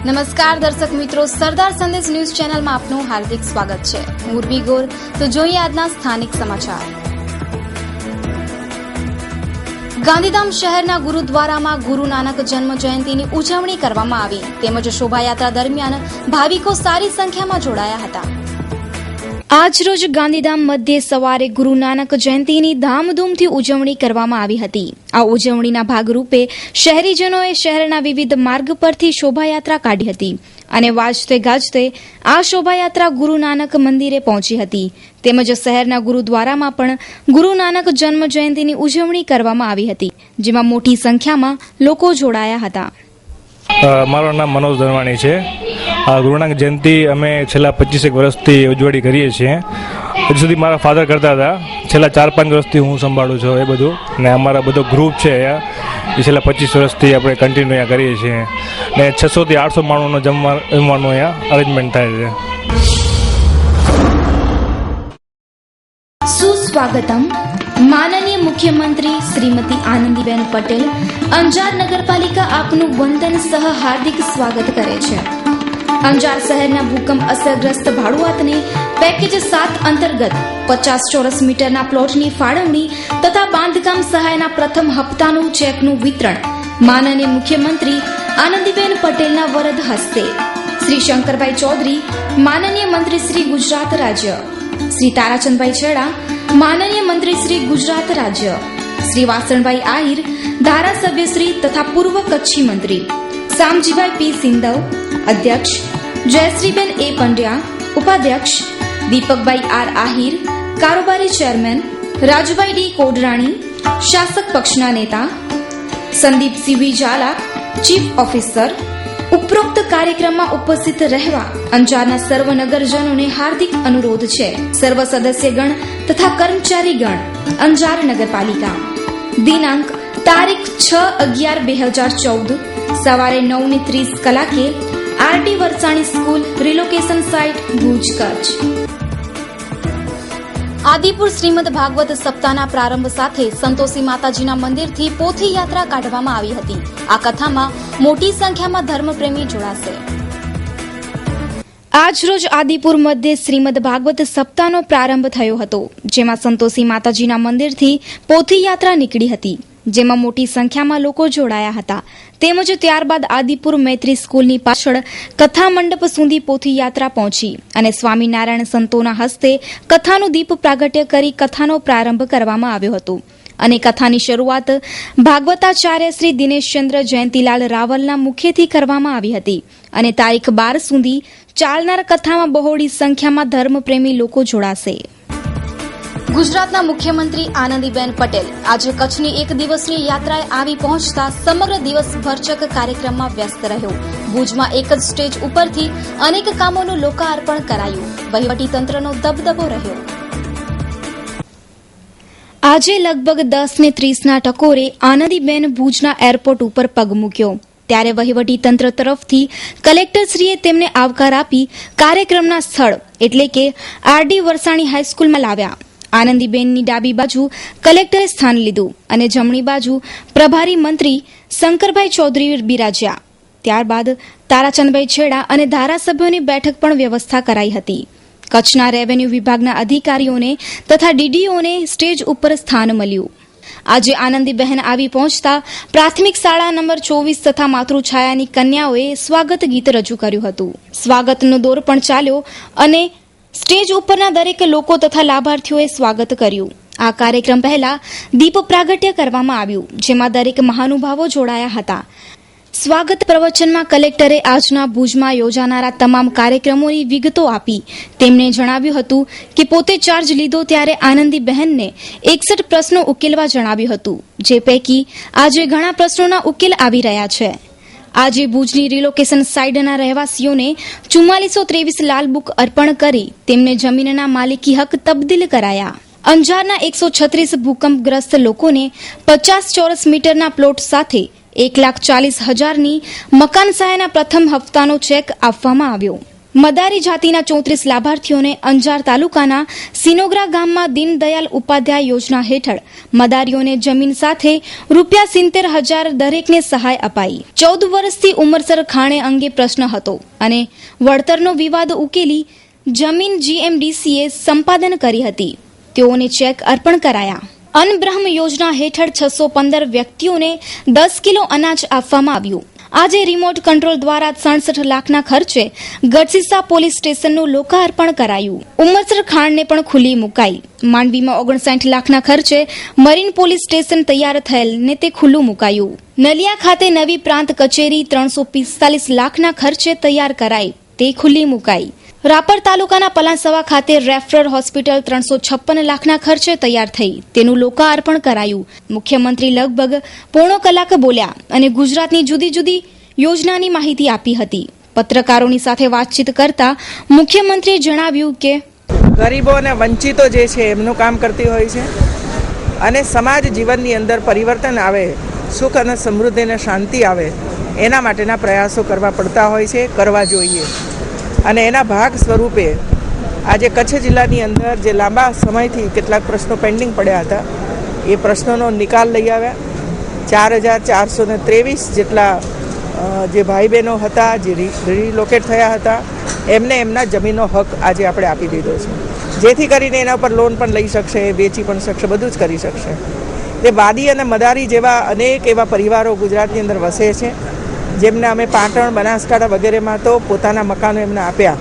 નમસ્કાર દર્શક મિત્રો, સરદાર સંદેશ ન્યૂઝ ચેનલમાં આપનું હાર્દિક સ્વાગત છે. હું ઉર્વી ગોર. તો જોઈએ આજના સ્થાનિક સમાચાર. ગાંધીધામ શહેરના ગુરુદ્વારામાં ગુરુ નાનક જન્મ જયંતિની ઉજવણી કરવામાં આવી, તેમજ શોભાયાત્રા દરમિયાન ભાવિકો સારી સંખ્યામાં જોડાયા હતા. આજરોજ ગાંધીધામ મધ્યે સવારે ગુરુ નાનક જયંતિની ધામધૂમથી ઉજવણી કરવામાં આવી હતી. આ ઉજવણીના ભાગરૂપે શહેરીજનોએ શહેરના વિવિધ માર્ગ પરથી શોભાયાત્રા કાઢી હતી અને વાજતે ગાજતે આ શોભાયાત્રા ગુરુ નાનક મંદિરે પહોંચી હતી. તેમજ શહેરના ગુરુદ્વારામાં પણ ગુરુ નાનક જન્મ જયંતિની ઉજવણી કરવામાં આવી હતી, જેમાં મોટી સંખ્યામાં લોકો જોડાયા હતા. મારું નામ મનોજ ધનવાણી છે. ગુરુ નાનક જયંતિ અમે છેલ્લા 25 વર્ષથી ઉજવણી કરીએ છીએ. હજુ સુધી મારા ફાધર કરતા હતા, છેલ્લા 4-5 વર્ષથી હું સંભાળું છું એ બધું. ને અમારા બધો ગ્રુપ છે અહીંયા, એ છેલ્લા 25 વર્ષથી આપણે કન્ટિન્યુ અહીંયા કરીએ છીએ. ને 600 થી 800 માણસોનો જમવાનું અહીંયા અરેન્જમેન્ટ થાય છે. સુસ્વાગતમ. માનનીય મુખ્યમંત્રી શ્રીમતી આનંદીબેન પટેલ અંજાર નગરપાલિકા આપનું વંદન સહ હાર્દિક સ્વાગત કરે છે. અંજાર શહેરના ભૂકંપ અસરગ્રસ્ત ભાડુઆતને પેકેજ 7 અંતર્ગત 50 ચોરસ મીટરના પ્લોટની ફાળવણી તથા બાંધકામ સહાયના પ્રથમ હપ્તાનું ચેકનું વિતરણ માનનીય મુખ્યમંત્રી આનંદીબેન પટેલના વરદ હસ્તે શ્રી શંકરભાઈ ચૌધરી, માનનીય મંત્રી શ્રી ગુજરાત રાજ્ય, શ્રી તારાચંદભાઈ છેડા, માનનીય મંત્રી શ્રી ગુજરાત રાજ્ય, શ્રી વાસણભાઈ આહિર, ધારાસભ્ય શ્રી તથા પૂર્વ કચ્છી મંત્રી શામજીભાઈ પી સિંધવ, અધ્યક્ષ જયશ્રીબેન એ પંડ્યા, ઉપાધ્યક્ષ દીપકભાઈ આર આહિર, કારોબારી ચેરમેન રાજુભાઈ ડી કોડરાણી, શાસક પક્ષના નેતા સંદીપસિંહ ઝાલા, ચીફ ઓફિસર. ઉપરોક્ત કાર્યક્રમમાં ઉપસ્થિત રહેવા અંજારના સર્વ નગરજનોને હાર્દિક અનુરોધ છે. સર્વ સદસ્યગણ તથા કર્મચારીગણ અંજાર નગરપાલિકા. દિનાંક તારીખ 6/11/2014 સવારે 9:30 કલાકે RT Varsani school, relocation site, Bhuj, Kutch. Adipur Shrimad Bhagavat સપ્તાહના પ્રારંભ સાથે સંતોષી માતાજીના મંદિરથી પોથી યાત્રા કાઢવામાં આવી હતી. આ કથામાં મોટી સંખ્યામાં ધર્મપ્રેમી જોડાશે. આજરોજ આદિપુર મધ્યે શ્રીમદ ભાગવત સપ્તાહનો પ્રારંભ થયો હતો, જેમાં સંતોષી માતાજીના મંદિરથી પોથી યાત્રા નીકળી હતી, જેમાં મોટી સંખ્યામાં લોકો જોડાયા હતા. તેમજ ત્યારબાદ આદિપુર મૈત્રી સ્કૂલની પાછળ કથા મંડપ સુધી પોથી યાત્રા પહોંચી અને સ્વામિનારાયણ સંતોના હસ્તે કથાનું દીપ પ્રાગટ્ય કરી કથાનો પ્રારંભ કરવામાં આવ્યો હતો અને કથાની શરૂઆત ભાગવતાચાર્ય શ્રી દિનેશચંદ્ર જયંતિલાલ રાવલના મુખેથી કરવામાં આવી હતી અને તારીખ 12 સુધી ચાલનાર કથામાં બહોળી સંખ્યામાં ધર્મપ્રેમી લોકો જોડાશે. ગુજરાતના મુખ્યમંત્રી આનંદીબેન પટેલ આજે કચ્છની એક દિવસની યાત્રાએ આવી પહોંચતા સમગ્ર દિવસ ભરચક કાર્યક્રમમાં વ્યસ્ત રહ્યો. ભુજમાં એક જ સ્ટેજ ઉપરથી અનેક કામોનું લોકાર્પણ કરાયું. વહીવટીતંત્રનો દબદબો રહ્યો. આજે લગભગ 10:30ના ટકોરે આનંદીબેન ભુજના એરપોર્ટ ઉપર પગ મૂક્યો, ત્યારે વહીવટીતંત્ર તરફથી કલેક્ટરશ્રીએ તેમને આવકાર આપી કાર્યક્રમના સ્થળ એટલે કે આરડી વરસાણી હાઈસ્કૂલમાં લાવ્યા. આનંદીબેનની ડાબી બાજુ કલેક્ટરે સ્થાન લીધું અને જમણી બાજુ પ્રભારી મંત્રી શંકરભાઈ ચૌધરી બિરાજ્યા. ત્યારબાદ તારાચંદભાઈ છેડા અને ધારાસભ્યોની બેઠક પણ વ્યવસ્થા કરાઈ હતી. કચ્છના રેવન્યુ વિભાગના અધિકારીઓને તથા ડીડીઓને સ્ટેજ ઉપર સ્થાન મળ્યું. આજે આનંદીબહેન આવી પહોંચતા પ્રાથમિક શાળા નંબર 24 તથા માતૃછાયાની કન્યાઓએ સ્વાગત ગીત રજૂ કર્યું હતું. સ્વાગતનો દોર પણ ચાલ્યો અને સ્ટેજ ઉપરના દરેક લોકો તથા લાભાર્થીઓએ સ્વાગત કર્યું. આ કાર્યક્રમ પહેલા દીપ પ્રાગટ્ય કરવામાં આવ્યું, જેમાં દરેક મહાનુભાવો જોડાયા હતા. સ્વાગત પ્રવચનમાં કલેક્ટરે આજના ભુજમાં યોજાનારા તમામ કાર્યક્રમોની વિગતો આપી. તેમણે જણાવ્યું હતું કે પોતે ચાર્જ લીધો ત્યારે આનંદીબહેનને 61 પ્રશ્નો ઉકેલવા જણાવ્યું હતું, જે પૈકી આજે ઘણા પ્રશ્નોના ઉકેલ આવી રહ્યા છે. આજે ભુજની રિલોકેશન સાઇટના રહેવાસીઓને 4423 લાલ બુક અર્પણ કરી તેમને જમીનના માલિકી હક તબદીલ કરાયા. અંજારના 136 ભૂકંપગ્રસ્ત લોકોને 50 ચોરસ મીટરના પ્લોટ સાથે 1,40,000ની મકાન સહાયના પ્રથમ હપ્તાનો ચેક આપવામાં આવ્યો. મદારી જાતિના 34 લાભાર્થીઓને અંજાર તાલુકાના સિનોગ્રા ગામમાં દીનદયાલ ઉપાધ્યાય યોજના હેઠળ મદારીઓને જમીન સાથે ₹70,000 દરેકને સહાય અપાઈ. 14 વર્ષથી ઉંમરસર ખાણે અંગે પ્રશ્ન હતો અને વળતરનો વિવાદ ઉકેલી જમીન GMDCએ સંપાદન કરી હતી. તેઓને ચેક અર્પણ કરાયા. અન્નબ્રહ્મ યોજના હેઠળ 615 વ્યક્તિઓને 10 કિલો અનાજ આપવામાં આવ્યું. આજે રિમોટ કંટ્રોલ દ્વારા 67 લાખના ખર્ચે ગઢસીસા પોલીસ સ્ટેશનનું લોકાર્પણ કરાયું. ઉંમરસર ખાણને પણ ખુલ્લી મુકાઈ. માંડવીમાં 59 લાખના ખર્ચે મરીન પોલીસ સ્ટેશન તૈયાર થયેલ ને તે ખુલ્લું મુકાયું. નલિયા ખાતે નવી પ્રાંત કચેરી 345 લાખના ખર્ચે તૈયાર કરાઈ, તે ખુલ્લી મુકાઈ. રાપર તાલુકાના પલાસવા ખાતે રેફરલ હોસ્પિટલ 356 લાખના ખર્ચે તૈયાર થઈ, તેનું લોકાર્પણ કરાયું. મુખ્યમંત્રી લગભગ પોણો કલાક બોલ્યા અને ગુજરાતની જુદી જુદી યોજનાની માહિતી આપી હતી. પત્રકારોની સાથે વાતચીત કરતા મુખ્યમંત્રીએ જણાવ્યું કે ગરીબો અને વંચિતો જે છે એમનું કામ કરતી હોય છે અને સમાજ જીવનની અંદર પરિવર્તન આવે, સુખ અને સમૃદ્ધિ અને શાંતિ આવે, એના માટેના પ્રયાસો કરવા પડતા હોય છે, કરવા જોઈએ. અને એના ભાગ સ્વરૂપે આજે કચ્છ જિલ્લાની અંદર જે લાંબા સમયથી કેટલાક પ્રશ્નો પેન્ડિંગ પડ્યા હતા એ પ્રશ્નોનો નિકાલ લઈ આવ્યા. 4,423 જેટલા જે ભાઈ બહેનો હતા જે રિલોકેટ થયા હતા એમને એમના જમીનનો હક આજે આપણે આપી દીધો છે, જેથી કરીને એના પર લોન પણ લઈ શકશે, વેચી પણ શકશે, બધું જ કરી શકશે. તે વાદી અને મદારી જેવા અનેક એવા પરિવારો ગુજરાતની અંદર વસે છે, જેમને અમે પાટણ, બનાસકાંઠા વગેરેમાં તો પોતાના મકાનો એમને આપ્યા,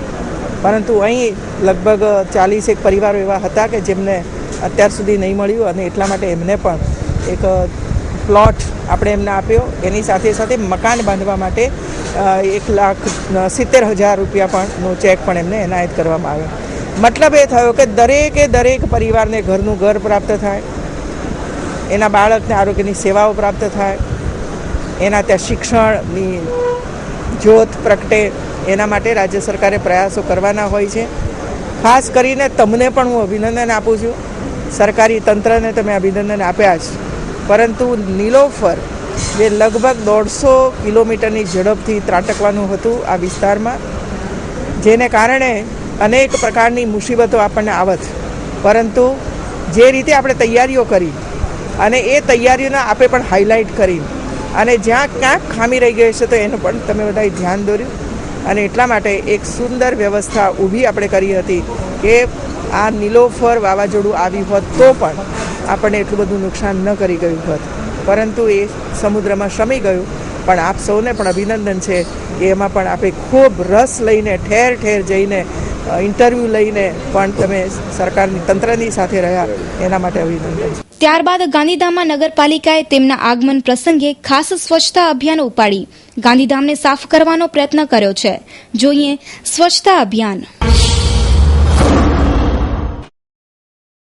પરંતુ અહીં લગભગ 41 પરિવારો એવા હતા કે જેમને અત્યાર સુધી નહીં મળ્યું અને એટલા માટે એમને પણ એક પ્લોટ આપણે એમને આપ્યો. એની સાથે સાથે મકાન બાંધવા માટે 1,70,000 રૂપિયા પણનો ચેક પણ એમને એનાયત કરવામાં આવ્યો. મતલબ એ થયો કે દરેક પરિવારને ઘરનું ઘર પ્રાપ્ત થાય, એના બાળકને આરોગ્યની સેવાઓ પ્રાપ્ત થાય, એના ત્યાં શિક્ષણની જ્યોત પ્રગટે, એના માટે રાજ્ય સરકારે પ્રયાસો કરવાના હોય છે. ખાસ કરીને તમને પણ હું અભિનંદન આપું છું. સરકારી તંત્રને તમે અભિનંદન આપ્યા છે, પરંતુ નીલોફર જે લગભગ 150 કિલોમીટરની ઝડપથી ત્રાટકવાનું હતું આ વિસ્તારમાં, જેને કારણે અનેક પ્રકારની મુસીબતો આપણને આવત, પરંતુ જે રીતે આપણે તૈયારીઓ કરી અને એ તૈયારીઓને આપણે પણ હાઇલાઇટ કરી અને જ્યાં ક્યાંક ખામી રહી ગઈ છે તો એનું પણ તમે બધાએ ધ્યાન દોર્યું અને એટલા માટે એક સુંદર વ્યવસ્થા ઊભી આપણે કરી હતી કે આ નીલોફર વાવાઝોડું આવ્યું હોત તો પણ આપણને એટલું બધું નુકસાન ન કરી ગયું હોત, પરંતુ એ સમુદ્રમાં શમી ગયું. પણ આપ સૌને પણ અભિનંદન છે કે એમાં પણ આપણે ખૂબ રસ લઈને ઠેર ઠેર જઈને ઇન્ટરવ્યૂ લઈને પણ તમે સરકારની તંત્રની સાથે રહ્યા, એના માટે અભિનંદન. ત્યારબાદ ગાંધીધામમાં નગરપાલિકાએ તેમના આગમન પ્રસંગે ખાસ સ્વચ્છતા અભિયાન ઉપાડી ગાંધીધામને સાફ કરવાનો પ્રયત્ન કર્યો છે. જોઈએ સ્વચ્છતા અભિયાન.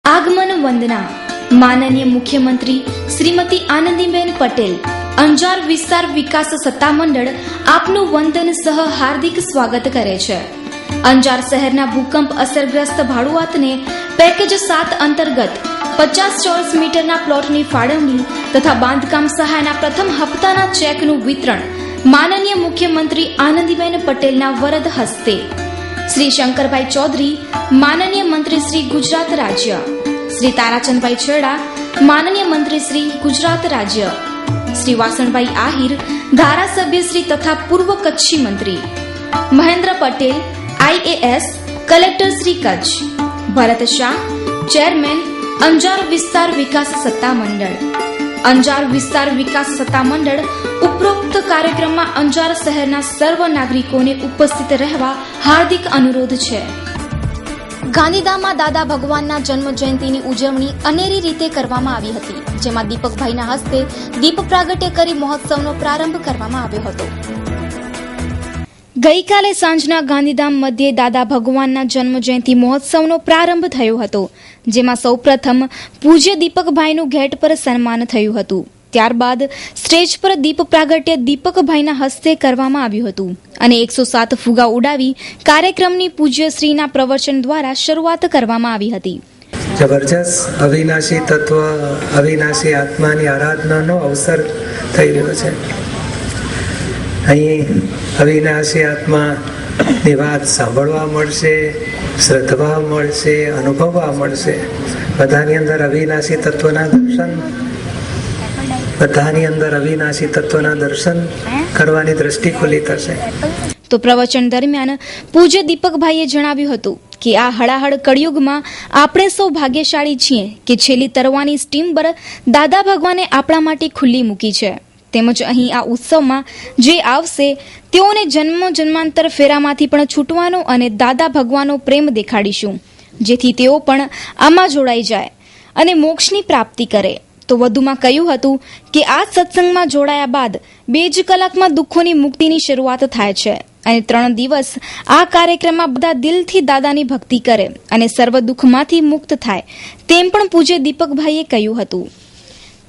આગમન વંદના. માનનીય મુખ્યમંત્રી શ્રીમતી આનંદીબેન પટેલ, અંજાર વિસ્તાર વિકાસ સત્તામંડળ આપનું વંદન સહ હાર્દિક સ્વાગત કરે છે. અંજાર શહેરના ભૂકંપ અસરગ્રસ્ત ભાડુઆતને પેકેજ 7 અંતર્ગત 50 ચોરસ મીટરના પ્લોટની ફાળવણી તથા બાંધકામ સહાયના પ્રથમ હપ્તાના ચેકનું વિતરણ માનનીય મુખ્યમંત્રી આનંદીબેન પટેલના વરદ હસ્તે. શ્રી શંકરભાઈ ચૌધરી, માનનીય મંત્રી શ્રી ગુજરાત રાજ્ય. શ્રી તારાચંદભાઈ છેડા, માનનીય મંત્રી શ્રી ગુજરાત રાજ્ય. શ્રી વાસણભાઈ આહિર, ધારાસભ્ય શ્રી તથા પૂર્વ કચ્છી મંત્રી. Mahendra Patel, IAS, collector Shri Kutch. Bharat Shah, chairman, Anjar વિસ્તાર વિકાસ સત્તામંડળ. અંજાર વિસ્તાર વિકાસ સત્તામંડળ ઉપરોક્ત કાર્યક્રમમાં અંજાર શહેરના સર્વ નાગરિકોને ઉપસ્થિત રહેવા હાર્દિક અનુરોધ છે. ગાંધીધામમાં દાદા ભગવાનના જન્મ જયંતિની ઉજવણી અનેરી રીતે કરવામાં આવી હતી, જેમાં દીપકભાઈના હસ્તે દીપ પ્રાગટ્ય કરી મહોત્સવનો પ્રારંભ કરવામાં આવ્યો હતો. ગઈકાલે સાંજના ગાંધીધામ મધ્યે દાદા ભગવાનના જન્મ જયંતિ મહોત્સવનો પ્રારંભ થયો હતો, જેમાં સૌપ્રથમ પૂજ્ય દીપકભાઈનું ગેટ પર સન્માન થયું હતું. ત્યારબાદ સ્ટેજ પર દીપ પ્રાગટ્ય દીપકભાઈના હસ્તે કરવામાં આવ્યું હતું અને 107 ફુગા ઉડાવી કાર્યક્રમની પૂજ્યશ્રીના પ્રવચન દ્વારા શરૂઆત કરવામાં આવી હતી. જબરજસ્ત અવિનાશી તત્વ, અવિનાશી આત્માની આરાધનાનો અવસર થઈ રહ્યો છે. અહીં અવિનાશી આત્મા ની વાત સાંભળવા મળશે, શ્રદ્ધવા મળશે, અનુભવવા મળશે. બધાની અંદર અવિનાશી તત્વના દર્શન, બધાની અંદર અવિનાશી તત્વના દર્શન કરવાની દ્રષ્ટિ ખુલ્લી થશે. તો પ્રવચન દરમિયાન પૂજ્ય દીપકભાઈએ જણાવ્યું હતું કે આ હળાહળ કળિયુગમાં આપણે સૌ ભાગ્યશાળી છીએ કે છેલ્લી તરવાની સ્ટીમર દાદા ભગવાને આપણા માટે ખુલ્લી મૂકી છે. તેમજ અહીં આ ઉત્સવમાં જે આવશે તેઓને જન્મ જન્માંતર ફેરામાંથી પણ છૂટવાનો અને દાદા ભગવાનનો પ્રેમ દેખાડીશું, જેથી તેઓ પણ આમાં જોડાઈ જાય અને મોક્ષની પ્રાપ્તિ કરે. તો વધુમાં કહ્યું હતું કે આ સત્સંગમાં જોડાયા બાદ 2 જ કલાકમાં દુઃખોની મુક્તિની શરૂઆત થાય છે અને 3 દિવસ આ કાર્યક્રમમાં બધા દિલથી દાદાની ભક્તિ કરે અને સર્વ દુઃખમાંથી મુક્ત થાય, તેમ પણ પૂજ્ય દીપકભાઈએ કહ્યું હતું.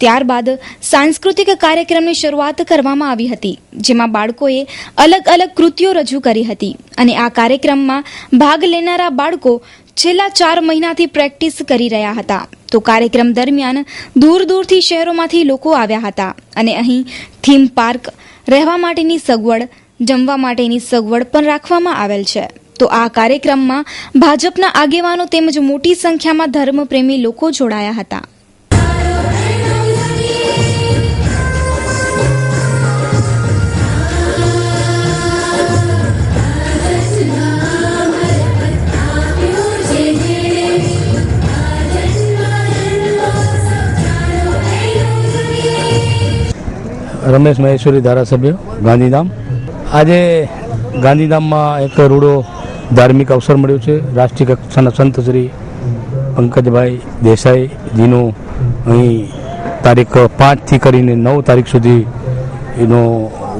ત્યારબાદ સાંસ્કૃતિક કાર્યક્રમની શરૂઆત કરવામાં આવી હતી, જેમાં બાળકોએ અલગ અલગ કૃતિઓ રજૂ કરી હતી અને આ કાર્યક્રમમાં ભાગ લેનારા બાળકો છેલ્લા 4 મહિનાથી પ્રેક્ટિસ કરી રહ્યા હતા. તો કાર્યક્રમ દરમિયાન દૂર દૂરથી શહેરોમાંથી લોકો આવ્યા હતા અને અહીં થીમ પાર્ક, રહેવા માટેની સગવડ, જમવા માટેની સગવડ પણ રાખવામાં આવેલ છે. તો આ કાર્યક્રમમાં ભાજપના આગેવાનો તેમજ મોટી સંખ્યામાં ધર્મપ્રેમી લોકો જોડાયા હતા. રમેશ મહેશ્વરી ધારાસભ્ય ગાંધીધામ. આજે ગાંધીધામમાં એક રૂડો ધાર્મિક અવસર મળ્યો છે. રાષ્ટ્રીય કક્ષાના સંત શ્રી પંકજભાઈ દેસાઈજીનું અહીં તારીખ 5થી કરીને 9 તારીખ સુધી એનો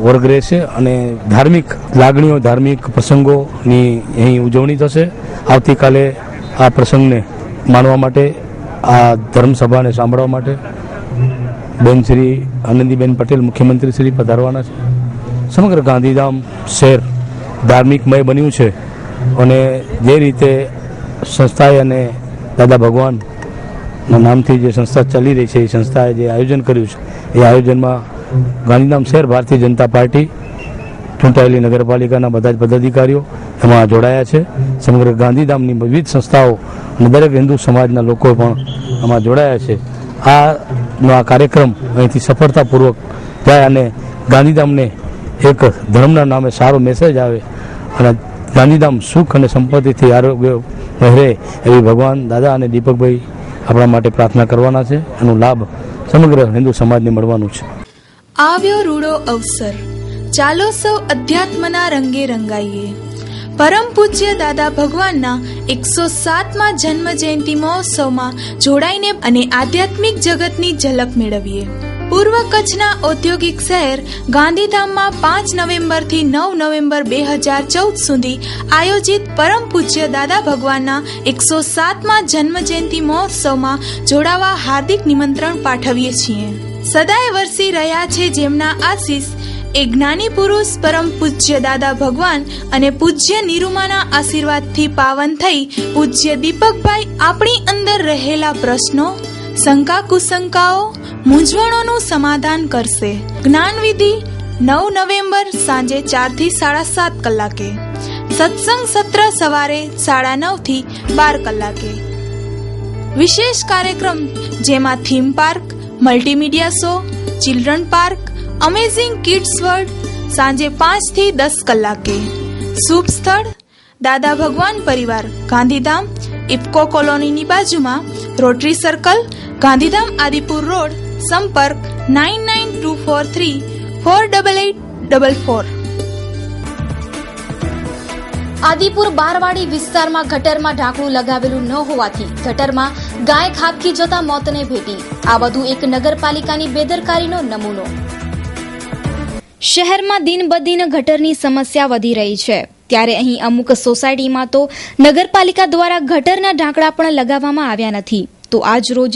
વર્ગ રહેશે અને ધાર્મિક લાગણીઓ, ધાર્મિક પ્રસંગોની અહીં ઉજવણી થશે. આવતીકાલે આ પ્રસંગને માણવા માટે, આ ધર્મસભાને સાંભળવા માટે બેન શ્રી આનંદીબેન પટેલ મુખ્યમંત્રી શ્રી પધારવાના છે. સમગ્ર ગાંધીધામ શહેર ધાર્મિકમય બન્યું છે અને જે રીતે સંસ્થાએ અને દાદા ભગવાનના નામથી જે સંસ્થા ચાલી રહી છે, એ સંસ્થાએ જે આયોજન કર્યું છે, એ આયોજનમાં ગાંધીધામ શહેર ભારતીય જનતા પાર્ટી ચૂંટાયેલી નગરપાલિકાના બધા જ પદાધિકારીઓ એમાં જોડાયા છે. સમગ્ર ગાંધીધામની વિવિધ સંસ્થાઓ અને દરેક હિન્દુ સમાજના લોકો પણ આમાં જોડાયા છે. આ કાર્યક્રમ અહીંથી સફળતાપૂર્વક જાય અને ગાંધીધામને એક ધર્મના નામે સારો મેસેજ આવે અને ગાંધીધામ સુખ અને સંપત્તિથી આરોગ્ય વહેરે એવી ભગવાન દાદા અને દીપકભાઈ આપણા માટે પ્રાર્થના કરવાના છે. એનો લાભ સમગ્ર હિન્દુ સમાજને મળવાનું છે. આવ્યો રૂડો અવસર, ચાલો સૌ અધ્યાત્મના રંગે રંગાઈએ. પરમ પૂજ્ય દાદા ભગવાનના 107મા જન્મ જયંતિ મહોત્સવમાં જોડાઈને અને આધ્યાત્મિક જગતની ઝલક મેળવીએ. પૂર્વ કચ્છના ઔદ્યોગિક શહેર ગાંધીધામમાં 5 નવેમ્બરથી 9 નવેમ્બર 2014 સુધી આયોજિત પરમ પૂજ્ય દાદા ભગવાનના 107મા જન્મ જયંતિ મહોત્સવમાં જોડાવા હાર્દિક નિમંત્રણ પાઠવીએ છીએ. સદાય વરસી રહ્યા છે જેમના આશીષ એ જ્ઞાની પુરુષ પરમ પૂજ્ય દાદા ભગવાન અને પૂજ્ય નિરૂમાના આશીર્વાદથી પાવન થઈ પૂજ્ય દીપકભાઈ આપણી અંદર રહેલા પ્રશ્નો, શંકા કુશંકાઓ, મૂંઝવણોનું સમાધાન કરશે. જ્ઞાનવિધિ 9 નવેમ્બર સાંજે 4 થી 7:30 કલાકે. સત્સંગ સત્ર સવારે 9:30 થી 12 કલાકે. વિશેષ કાર્યક્રમ જેમાં theme park, multimedia show, children park, amazing kids world સાંજે 5 થી 10 કલાકે. શુભ સ્થળ દાદા ભગવાન પરિવાર, ગાંધીધામ, ઇફકો કોલોનીની બાજુમાં, rotary circle, Gandhidham Adipur road. સંપર્ક 9924348844. આદિપુર બારવાડી વિસ્તારમાં ગટરમાં ઢાંકણું લગાવેલું ન હોવાથી ગટરમાં ગાય ખાબકી જતા મોતને ભેટી. આ વધુ એક નગરપાલિકાની બેદરકારીનો નમૂનો. શહેરમાં દિન બદિન ગટરની સમસ્યા વધી રહી છે, ત્યારે અહીં અમુક સોસાયટીમાં તો નગરપાલિકા દ્વારા ગટરના ઢાંકણા પણ લગાવવામાં આવ્યા નથી. તો આજ રોજ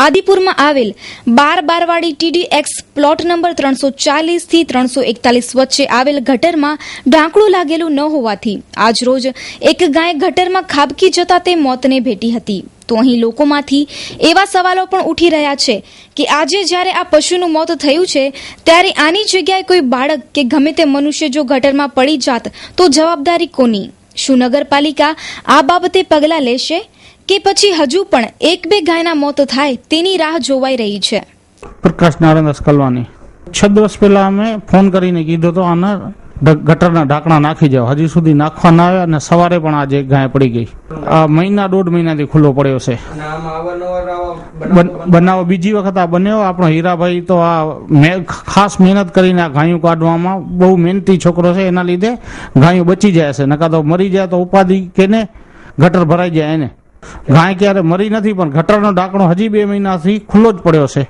આદિપુરમાં આવેલ બારવાડી TDX પ્લોટ નંબર 340 થી 341 વચ્ચે આવેલ ગટરમાં ઢાંકણું લાગેલું ન હોવાથી આજ રોજ એક ગાય ગટરમાં ખાબકી જતા તે મોતને ભેટી હતી. તો અહીં લોકોમાંથી એવા સવાલો પણ ઉઠી રહ્યા છે કે આજે જ્યારે આ પશુનું મોત થયું છે ત્યારે આની જગ્યાએ કોઈ બાળક કે ગમે તે મનુષ્ય જો ગટરમાં પડી જાત તો જવાબદારી કોની? શું નગરપાલિકા આ બાબતે પગલાં લેશે કે પછી હજુ પણ 1-2 ગાયના મોત થાય તેની રાહ જોવાઈ રહી છે? પ્રકાશ નારાયણ કલવાની 6 દિવસ પહેલા અમે ફોન કરીને કીધો તો આના ગટરના ઢાંકણા નાખી જાવ, હજી સુધી નાખવા ના આવ્યા અને સવારે પણ આજે ગાય પડી ગઈ. આ 1.5 મહિનાથી ખુલ્લો પડ્યો છે. બનાવો બીજી વખત આ બન્યો. આપણો હીરાભાઈ તો આ ખાસ મહેનત કરીને આ ગાયું કાઢવામાં બહુ મહેનતી છોકરો છે, એના લીધે ગાયું બચી જાય છે. નકા તો મરી જાય તો ઉપાધિ કે ને ગટર ભરાઈ જાય એને. ગાય ક્યારે મરી નથી, પણ ગટરનો ઢાંકણો હજી 2 મહિનાથી ખુલ્લો જ પડ્યો છે.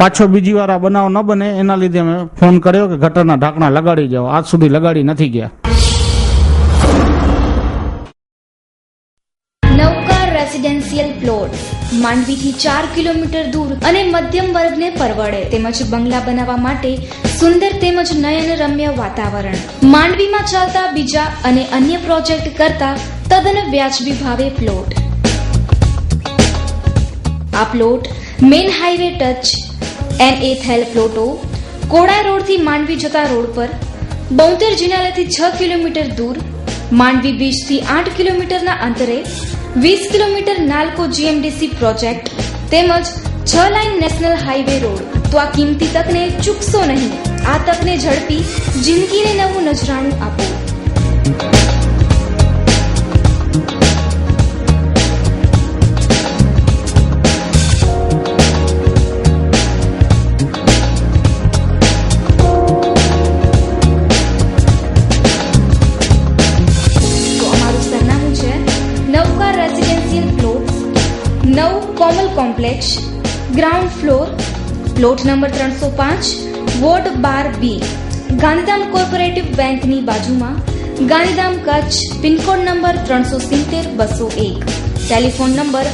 પાછો બીજી વાર આ બનાવ ન બને એના લીધે અમે ફોન કર્યો કે ગટરના ઢાંકણા લગાડી જાઓ. આજ સુધી લગાડી નથી ગયા. નવકાર રેસિડેન્શિયલ પ્લોટ માંડવીથી 4 કિલોમીટર દૂર અને મધ્યમ વર્ગને પરવડે તેમજ બંગલા બનાવવા માટે સુંદર તેમજ નયનરમ્ય વાતાવરણ. માંડવીમાં ચાલતા બીજા અને અન્ય પ્રોજેક્ટ કરતા તદ્દન વ્યાજબી ભાવે પ્લોટ. આ plot main highway touch NA થયેલ પ્લોટો કોડા રોડથી માંડવી જતા રોડ પર, બોંતેર જિનાલાથી 6 કિલોમીટર દૂર, માંડવી બીચથી 8 કિલોમીટરના અંતરે, 20 કિલોમીટર નાલ્કો GMDC પ્રોજેક્ટ તેમજ 6 લાઇન નેશનલ હાઈવે રોડ. તો આ કિંમતી તકને ચૂકશો નહીં. આ તકને ઝડપી જિંદગીને નવું નજરાણું આપો. Komal complex, ground floor, plot number 305, ward 12B, Gandhidham cooperative બેંકની બાજુમાં, Gandhidham Kutch. Pin code number 370-201. Telephone number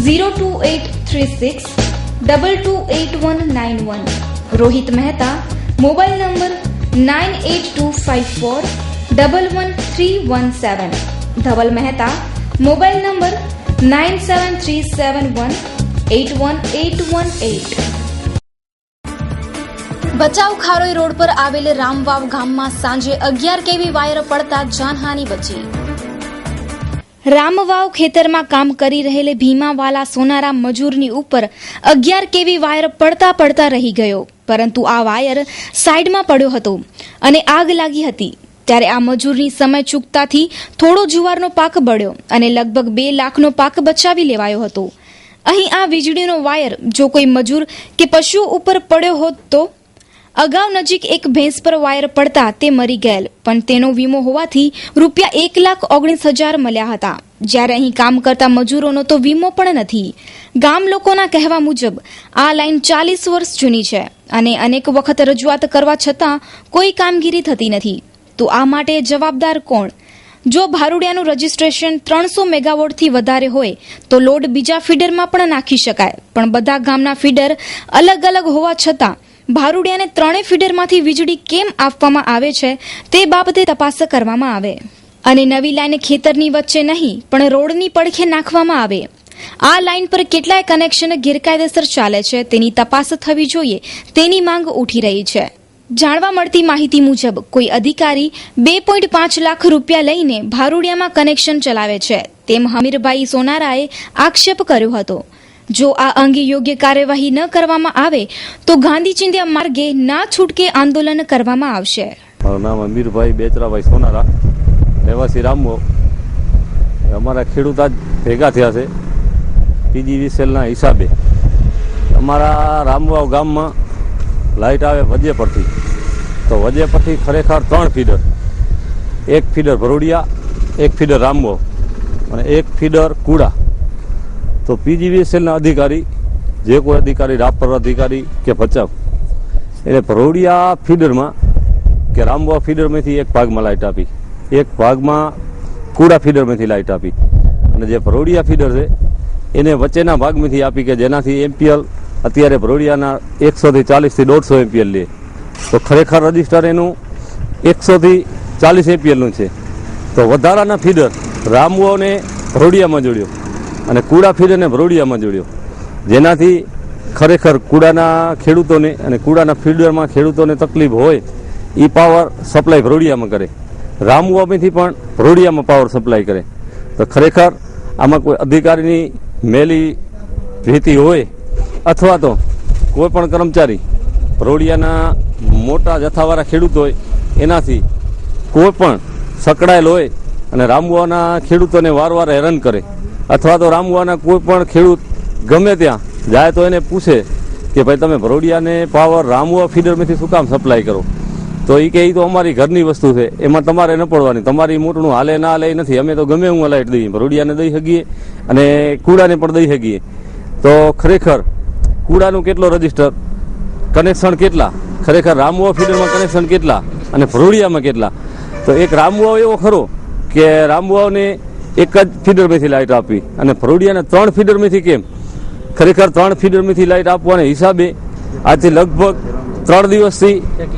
02836228191. Rohit Mehta. Mobile number 9825411317. Dhaval Mehta. Mobile number 9737181818. Bhachau Kharoi road પર આવેલ રામવાવ ગામમાં સાંજે 11 kV વાયર પડતા જાનહાની બચી. રામવાવ ખેતરમાં કામ કરી રહેલે ભીમાવાલા સોનારા મજૂરની ઉપર 11 kV વાયર પડતા રહી ગયો, પરંતુ આ વાયર સાઈડમાં પડ્યો હતો અને આગ લાગી હતી. ત્યારે આ મજૂરની સમય ચૂકતાથી થોડો જુવારનો પાક બળ્યો અને લગભગ 2 લાખનો પાક બચાવી લેવાયો હતો. અહીં આ વીજળીનો વાયર જો કોઈ મજૂર કે પશુઓ ઉપર પડ્યો હોત તો? અગાઉ નજીક એક ભેંસ પર વાયર પડતા તે મરી ગયેલ, પણ તેનો વીમો હોવાથી ₹1,19,000 મળ્યા હતા. જ્યારે અહીં કામ કરતા મજૂરોનો તો વીમો પણ નથી. ગામ લોકોના કહેવા મુજબ આ લાઈન 40 વર્ષ જૂની છે અને અનેક વખત રજૂઆત કરવા છતાં કોઈ કામગીરી થતી નથી. તો આ માટે જવાબદાર કોણ? જો ભારુડિયાનું રજીસ્ટ્રેશન 300 મેગાવોટથી વધારે હોય તો લોડ બીજા ફીડરમાં પણ નાખી શકાય, પણ બધા ગામના ફીડર અલગ અલગ હોવા છતાં ભારુડિયાને 3 ફીડરમાંથી વીજળી કેમ આપવામાં આવે છે તે બાબતે તપાસ કરવામાં આવે અને નવી લાઈન ખેતરની વચ્ચે નહીં પણ રોડની પડખે નાખવામાં આવે. આ લાઈન પર કેટલાય કનેક્શન ગેરકાયદેસર ચાલે છે તેની તપાસ થવી જોઈએ તેની માંગ ઉઠી રહી છે. જાણવા મળતી માહિતી મુજબ કોઈ અધિકારી 2.5 લાખ રૂપિયા લઈને ભારુડિયામાં કનેક્શન ચલાવે છે તેમ હમીરભાઈ સોનારાએ આક્ષેપ કર્યો હતો. જો આ અંગે યોગ્ય કાર્યવાહી ન કરવામાં આવે તો ગાંધી ચિંધ્યા માર્ગે ના છૂટકે આંદોલન કરવામાં આવશે. મારું નામ અમીરભાઈ બેચરાભાઈ સોનારા, રહેવાસી રામવો. અમારા ખેડૂત આજ ભેગા થયા છે PGVCLના હિસાબે. અમારા રામવાવ ગામમાં લાઇટ આવે વજે પરથી, તો વજે પરથી ખરેખર 3 ફીડર, એક ફીડર ભરોડિયા, એક ફીડર રામવાવ અને એક ફીડર કુડા. તો PGVCLના અધિકારી, જે કોઈ અધિકારી, રાપર અધિકારી કે ભચાઉ, એટલે ભરોડિયા ફીડરમાં કે રામવાવ ફીડરમાંથી એક ભાગમાં લાઇટ આપી, એક ભાગમાં કુડા ફીડરમાંથી લાઇટ આપી, અને જે ભરોડિયા ફીડર છે એને વચ્ચેના ભાગમાંથી આપી કે જેનાથી એમપીએલ અત્યારે ભરોડિયાના 140 થી 150 એમપીએલ લે. તો ખરેખર રજીસ્ટર એનું 100 થી 40 એમપીએલનું છે. તો વધારાના ફીડર રામવાવને ભરોડિયામાં જોડ્યો અને કુડા ફીડરને ભરોડિયામાં જોડ્યો, જેનાથી ખરેખર કુડાના ખેડૂતોને અને કુડાના ફીડરમાં ખેડૂતોને તકલીફ હોય એ પાવર સપ્લાય ભરોડિયામાં કરે, રામવામીથી પણ ભરોડિયામાં પાવર સપ્લાય કરે. તો ખરેખર આમાં કોઈ અધિકારીની મેલી ભીતિ હોય અથવા તો કોઈ પણ કર્મચારી ભરોડિયાના મોટા જથ્થાવાળા ખેડૂત હોય એનાથી કોઈ પણ સકડાયેલ હોય અને રામવાના ખેડૂતોને વારવાર હેરાન કરે, અથવા તો રામવાના કોઈ પણ ખેડૂત ગમે ત્યાં જાય તો એને પૂછે કે ભાઈ તમે ભરોડિયાને પાવર રામવા ફીડરમાંથી શું કામ સપ્લાય કરો, તો એ કે એ તો અમારી ઘરની વસ્તુ છે, એમાં તમારે ન પડવાની, તમારી મોટનું હાલે ના હાલે નથી, અમે તો ગમે હું લાઈટ દઈએ, ભરોડિયાને દઈ શકીએ અને કુડાને પણ દઈ શકીએ. તો ખરેખર કુડાનું કેટલો રજીસ્ટર કનેક્શન કેટલા, ખરેખર રામવા ફીડરમાં કનેક્શન કેટલા અને ભરોડિયામાં કેટલા. તો એક રામવાવ એવો ખરો કે રામવાવને એક જ ફીડરમાંથી લાઇટ આપી અને ભરોડિયાને 3 ફીડરમાંથી કેમ? ખરેખર 3 ફીડરમાંથી લાઇટ આપવાના હિસાબે આજથી લગભગ 3 દિવસથી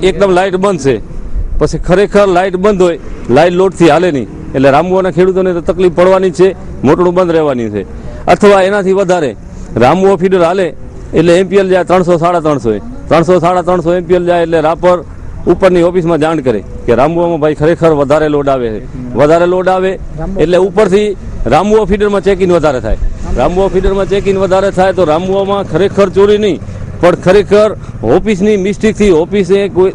એકદમ લાઇટ બંધ છે. પછી ખરેખર લાઇટ બંધ હોય, લાઇટ લોડથી હાલે નહીં, એટલે રામવાના ખેડૂતોને તો તકલીફ પડવાની જ છે, મોટરું બંધ રહેવાની છે. અથવા એનાથી વધારે રામવા ફીડર હાલે એટલે એમપીએલ જાય 300-350 એમપીએલ જાય એટલે રાપર ઉપરની ઓફિસમાં જાણ કરે કે રામવામાં ભાઈ ખરેખર વધારે લોડ આવે છે. વધારે લોડ આવે એટલે ઉપરથી રામવા ફીડરમાં ચેકિંગ વધારે થાય. રામવા ફીડરમાં ચેકિંગ વધારે થાય તો રામવામાં ખરેખર ચોરી નહીં પણ ખરેખર ઓફિસની મિસ્ટેકથી ઓફિસે કોઈ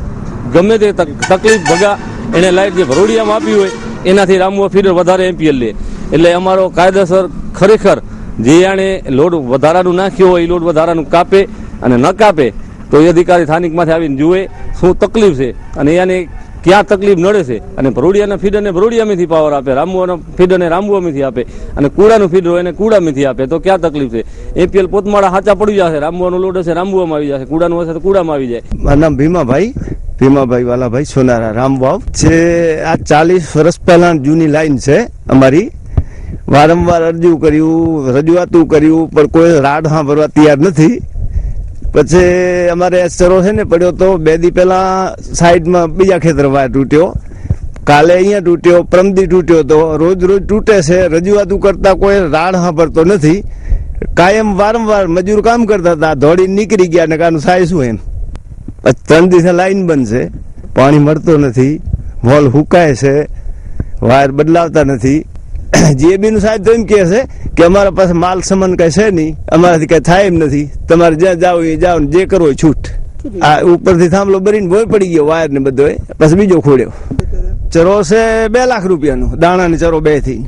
ગમે તે તકલીફ ભગા એને લાઇટ જે ભરોડિયામાં આપી હોય એનાથી રામવા ફીડર વધારે એમપીએલ લે. એટલે અમારો કાયદેસર ખરેખર જે આણે લોડ વધારાનું નાખ્યો હોય એ લોડ વધારાનું કાપે અને ન કાપે તો એ અધિકારી સ્થાનિકમાંથી આવીને જુએ શું તકલીફ છે અને એને ક્યાં તકલીફ નડે છે, અને ભરોડિયાના ફીડરને ભરોડિયામાંથી પાવર આપે, રામવાના ફીડરને રામવામાંથી આપે અને કુડાનું ફીડર હોય એને કુડામાંથી આપે. તો ક્યાં તકલીફ છે? એપીએલ પોતમાળા સાચા પડી જશે, રામવાનો લોડ હશે રામવામાં આવી જશે, કુડાનું હશે તો કુડામાં આવી જાય. મારું નામ ભીમાભાઈ વાલાભાઈ સોનારા રામવાવ છે. આ 40 વર્ષ પહેલા જૂની લાઈન છે અમારી. વારંવાર અરજી કર્યું, રજૂઆતું કર્યું પણ કોઈ રાડ સાંભળવા તૈયાર નથી. પછી અમારે ચરો છે ને પડ્યો તો 2 દી પહેલા સાઈડમાં બીજા ખેતર વાયર તૂટ્યો, કાલે અહીંયા તૂટ્યો, પરમદી તૂટ્યો, તો રોજ તૂટે છે. રજૂઆતું કરતા કોઈ રાડ સાંભળતો નથી. કાયમ વારંવાર મજૂર કામ કરતા હતા, દોડી નીકળી ગયા ને કાનું થાય શું એમ. 3 દિવસે લાઈન બંધ છે, પાણી મળતો નથી, મોલ હુકાય છે, વાયર બદલાવતા નથી. જીએબી નું સાહેબ તો એમ કહે છે કે અમારા પાસે માલ સામાન કઈ છે નહીં, અમારાથી કઈ થાય એમ નથી, તમારે જ્યાં જાવ એ જાવ, જે કરવો છૂટ. આ ઉપરથી થાંભલો ભરીને ભોય પડી ગયો વાયર ને બધો, પછી બીજો ખોડ્યો. ચરો છે 2 લાખ રૂપિયાનો, દાણાની ચરો 2 થી.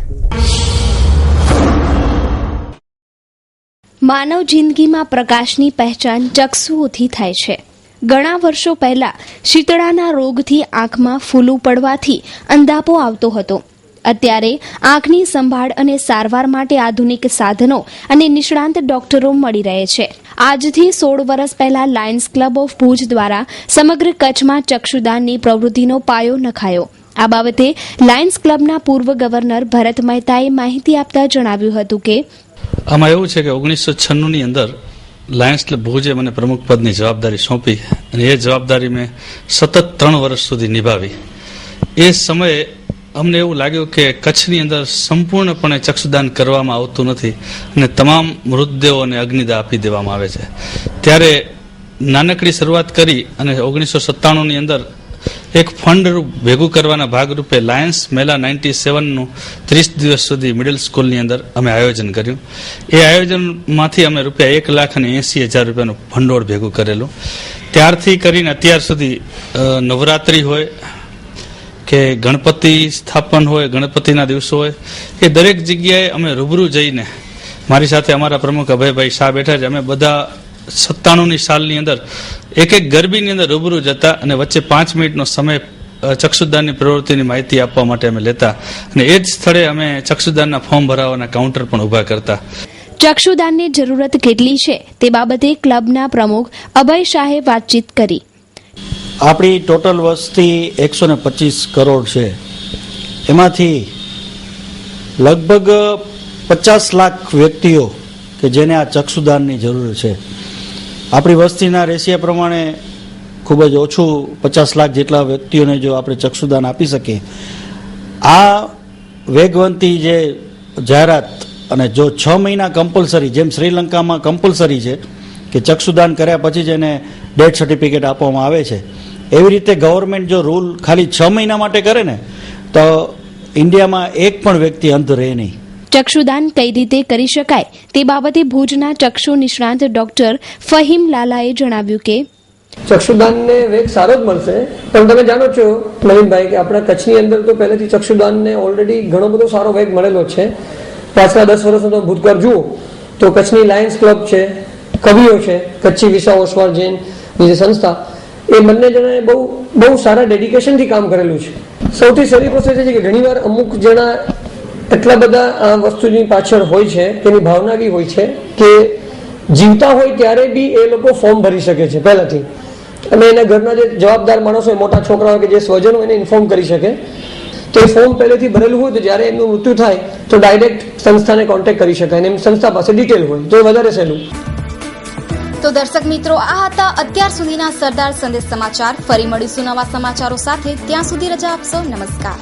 માનવ જિંદગીમાં પ્રકાશની પહેચાન ચક્ષુઓથી થાય છે. ઘણા વર્ષો પહેલા શીતળાના રોગથી આંખમાં ફૂલું પડવાથી અંધાપો આવતો હતો. અત્યારે આંખની સંભાળ અને સારવાર માટે આધુનિક સાધનો અને નિષ્ણાંત ડોક્ટરો મળી રહે છે. આજથી 16 વર્ષ પહેલા લાયન્સ ક્લબ ઓફ ભુજ દ્વારા સમગ્ર કચ્છમાં ચક્ષુદાનની પ્રવૃત્તિનો પાયો નખાયો. આ બાબતે લાયન્સ ક્લબના પૂર્વ ગવર્નર ભરત મહેતાએ માહિતી આપતા જણાવ્યું હતું કે આમાં એવું છે કે 1996ની અંદર લાયન્સ ક્લબ ભુજે મને પ્રમુખ પદની જવાબદારી સોંપી અને એ જવાબદારી મેં સતત 3 વર્ષ સુધી નિભાવી. એ સમયે અમને એવું લાગ્યું કે કચ્છની અંદર સંપૂર્ણપણે ચક્ષુદાન કરવામાં આવતું નથી અને તમામ મૃતદેહોને અગ્નિદાહ આપી દેવામાં આવે છે. ત્યારે નાનકડી શરૂઆત કરી અને 1997ની અંદર એક ફંડ ભેગું કરવાના ભાગરૂપે લાયન્સ મેલા 97નું 30 દિવસ સુધી મિડલ સ્કૂલની અંદર અમે આયોજન કર્યું. એ આયોજનમાંથી અમે ₹1,80,000 રૂપિયાનું ભંડોળ ભેગું કરેલું. ત્યારથી કરીને અત્યાર સુધી નવરાત્રિ હોય કે ગણપતિ સ્થાપન હોય, ગણપતિના દિવસો હોય, એ દરેક જગ્યાએ અમે રૂબરૂ જઈને, મારી સાથે અમારા પ્રમુખ અભયભાઈ શાહ બેઠા છે, અમે બધા 97ની સાલની અંદર એક ગરબીની અંદર રૂબરૂ જતા અને વચ્ચે 5 મિનિટનો સમય ચક્ષુદાનની પ્રવૃત્તિની માહિતી આપવા માટે અમે લેતા અને એ જ સ્થળે અમે ચક્ષુદાનના ફોર્મ ભરાવાના કાઉન્ટર પણ ઊભા કરતા. ચક્ષુદાનની જરૂરત કેટલી છે તે બાબતે ક્લબના પ્રમુખ અભય શાહે વાતચીત કરી. આપણી ટોટલ વસ્તી 125 કરોડ છે. એમાંથી લગભગ 50 લાખ વ્યક્તિઓ કે જેને આ ચક્ષુદાનની જરૂર છે. આપણી વસ્તીના રેશિયા પ્રમાણે ખૂબ જ ઓછું 50 લાખ જેટલા વ્યક્તિઓને જો આપણે ચક્ષુદાન આપી શકીએ. આ વેગવંતી જે જાહેરાત અને જો 6 મહિના કમ્પલસરી, જેમ શ્રીલંકામાં કમ્પલસરી છે કે ચક્ષુદાન કર્યા પછી જ એને ડેથ સર્ટિફિકેટ આપવામાં આવે છે, એવી રીતે ગવર્મેન્ટ જો રૂલ ખાલી 6 મહિના માટે કરે ને તો ઇન્ડિયામાં એક પણ વ્યક્તિ અંધ રહે નહીં. ચક્ષુદાન કઈ રીતે કરી શકાય તે બાબતે ભુજના ચક્ષુ નિષ્ણાંત ડોક્ટર ફહીમ લાલાએ જણાવ્યું કે ચક્ષુદાનને વેગ સારો જ મળશે, પણ તમે જાણો છો નવીનભાઈ કે આપણા કચ્છની અંદર તો પહેલેથી ચક્ષુદાનને ઓલરેડી ઘણો બધો સારો વેગ મળેલો છે. પાછલા 10 વર્ષનો તો ભૂતકાળ જુઓ તો કચ્છની લાયન્સ ક્લબ છે, કવિઓ છે, કચ્છી વિસા ઓસવાળ જૈન જે સંસ્થા, એ બંને જણાએ બહુ સારા ડેડિકેશનથી કામ કરેલું છે. સૌથી સારી પ્રોસેસ એ છે કે ઘણીવાર અમુક જણા એટલા બધા આ વસ્તુની પાછળ હોય છે, તેની ભાવના બી હોય છે કે જીવતા હોય ત્યારે બી એ લોકો ફોર્મ ભરી શકે છે પહેલાથી, અને એના ઘરના જે જવાબદાર માણસો હોય, મોટા છોકરા હોય કે જે સ્વજન હોય એને ઇન્ફોર્મ કરી શકે. તો એ ફોર્મ પહેલેથી ભરેલું હોય તો જ્યારે એમનું મૃત્યુ થાય તો ડાયરેક્ટ સંસ્થાને કોન્ટેક્ટ કરી શકાય, અને એમ સંસ્થા પાસે ડિટેલ હોય તો એ વધારે સહેલું. તો દર્શક મિત્રો, આ હતા અત્યાર સુધીના સરદાર સંદેશ સમાચાર. ફરી મળીશું નવા સમાચારો સાથે. ત્યાં સુધી રજા આપશો. નમસ્કાર.